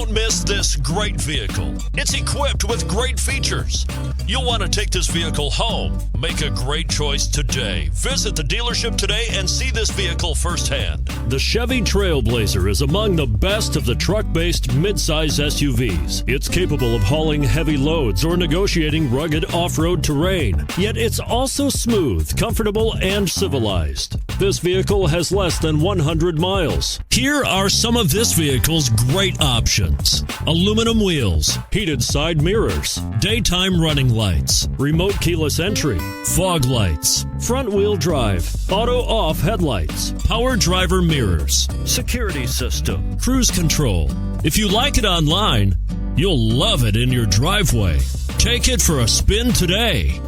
Don't miss this great vehicle. It's equipped with great features. You'll want to take this vehicle home. Make a great choice today. Visit the dealership today and see this vehicle firsthand. The Chevy TrailBlazer is among the best of the truck-based midsize SUVs. It's capable of hauling heavy loads or negotiating rugged off-road terrain. Yet it's also smooth, comfortable, and civilized. This vehicle has less than 100 miles. Here are some of this vehicle's great options: aluminum wheels, heated side mirrors, daytime running lights, remote keyless entry, fog lights, front-wheel drive, auto-off headlights, power driver mirrors, security system, cruise control. If you like it online, you'll love it in your driveway. Take it for a spin today.